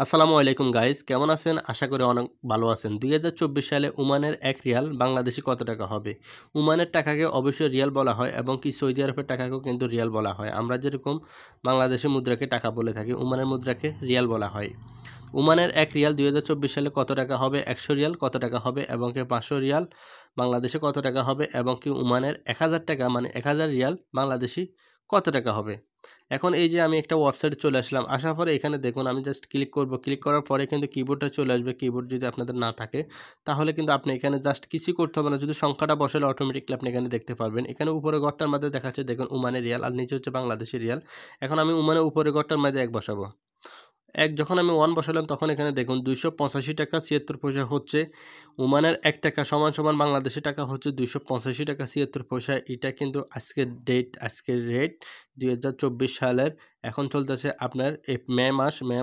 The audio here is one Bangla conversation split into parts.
আসসালামু আলাইকুম গাইস, কেমন আছেন? আশা করি অনেক ভালো আছেন। ২০২৪ সালে ওমানের ১ রিয়াল বাংলাদেশে কত টাকা হবে? ওমানের টাকাকে অবশ্যই রিয়াল বলা হয় এবং কি সৌদি আরবের টাকাকেও কিন্তু রিয়াল বলা হয়। আমরা যেরকম বাংলাদেশের মুদ্রাকে টাকা বলে থাকি, ওমানের মুদ্রাকে রিয়াল বলা হয়। ওমানের ১ রিয়াল ২০২৪ সালে কত টাকা হবে? ১০০ রিয়াল কত টাকা হবে? এবং কি ৫০০ রিয়াল বাংলাদেশে কত টাকা হবে? এবং কি ওমানের ১,০০০ টাকা মানে ১,০০০ রিয়াল বাংলাদেশি কত টাকা হবে? এখন এই যে আমি একটা ওয়েবসাইটে চলে আসলাম। আসার পরে এখানে দেখুন আমি জাস্ট ক্লিক করব। ক্লিক করার পরে কিন্তু কিবোর্ডটা চলে আসবে। কিবোর্ড যদি আপনাদের না থাকে তাহলে কিন্তু আপনি এখানে জাস্ট কিছুই করতে হবে না। যদি সংখ্যাটা বসালে অটোমেটিক্যালি আপনি এখানে দেখতে পারবেন। এখানে উপরে ঘরটার মধ্যে দেখাচ্ছে দেখুন ওমানের রিয়াল আর নিচে হচ্ছে বাংলাদেশি রিয়াল। এখন আমি ওমানের উপরে ঘরটার মধ্যে ১ বসাবো। যখন আমি 1 বসালাম তখন এখানে দেখুন ২৮৫ টাকা ৭৬ পয়সা হচ্ছে। ওমানের ১ টাকা সমান বাংলাদেশি টাকা হচ্ছে ২৮৫ টাকা ৭৬ পয়সা। এটা কিন্তু আজকের রেট ২০২৪ সালের। এখন চলতেছে আপনার মে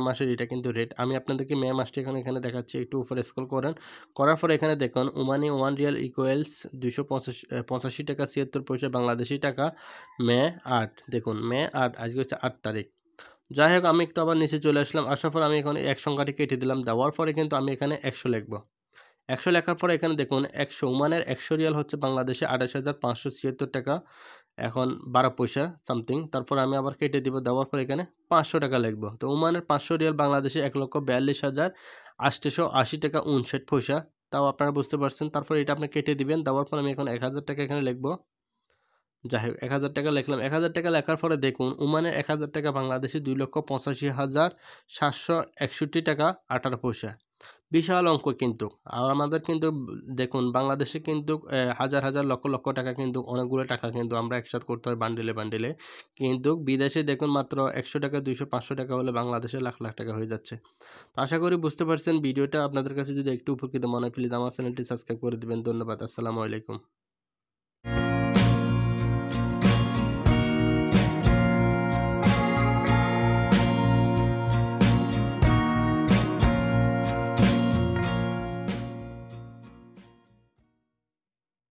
মাসের এটা কিন্তু রেট। আমি আপনাদেরকে মে মাসটা এখানে দেখাচ্ছি। একটু উপরে স্ক্রল করেন। করার পরে এখানে দেখুন ওমানি 1 রিয়াল ইকুয়ালস ৮৫ টাকা ৭৬ পয়সা বাংলাদেশি টাকা মে ৮। দেখুন মে ৮ আজকে হচ্ছে ৮ তারিখ। যাই হোক আমি একটু আবার নিচে চলে আসলাম। আসার পর আমি এখানে ১ সংখ্যাটি কেটে দিলাম। দেওয়ার পরে কিন্তু আমি এখানে ১০০ লিখব। ১০০ লেখার পরে এখানে দেখুন ১০০ ওমানের ১০০ রিয়াল হচ্ছে বাংলাদেশে ২৮,৫৭৬ টাকা এখন ১২ পয়সা সামথিং। তারপর আমি আবার কেটে দিব। দেওয়ার পর এখানে ৫০০ টাকা লিখব। তো ওমানের ৫০০ রিয়াল বাংলাদেশে ১,৪২,৮৮০ টাকা ৫৯ পয়সা। তাও আপনারা বুঝতে পারছেন। তারপর এটা আপনি কেটে দিবেন। দেওয়ার পর আমি এখন ১,০০০ টাকা এখানে লিখব। যাই হোক ১,০০০ টাকা লিখলাম। ১,০০০ টাকা লেখার পরে দেখুন ওমানের ১,০০০ টাকা বাংলাদেশে ২,৮৫,৭৬১ টাকা ১৮ পয়সা। বিশাল অঙ্ক কিন্তু। আর আমাদের কিন্তু দেখুন বাংলাদেশে কিন্তু হাজার লক্ষ টাকা কিন্তু অনেকগুলো টাকা কিন্তু আমরা একসাথে করতে হয় বান্ডিলে। কিন্তু বিদেশে দেখুন মাত্র ১০০ টাকা ২০০ ৫০০ টাকা হলে বাংলাদেশে লাখ টাকা হয়ে যাচ্ছে। তো আশা করি বুঝতে পারছেন ভিডিওটা আপনাদের কাছে যদি একটু উপকৃত মনে হয় প্লিজ আমার চ্যানেলটি সাবস্ক্রাইব করে দিবেন। ধন্যবাদ। আসসালামু আলাইকুম।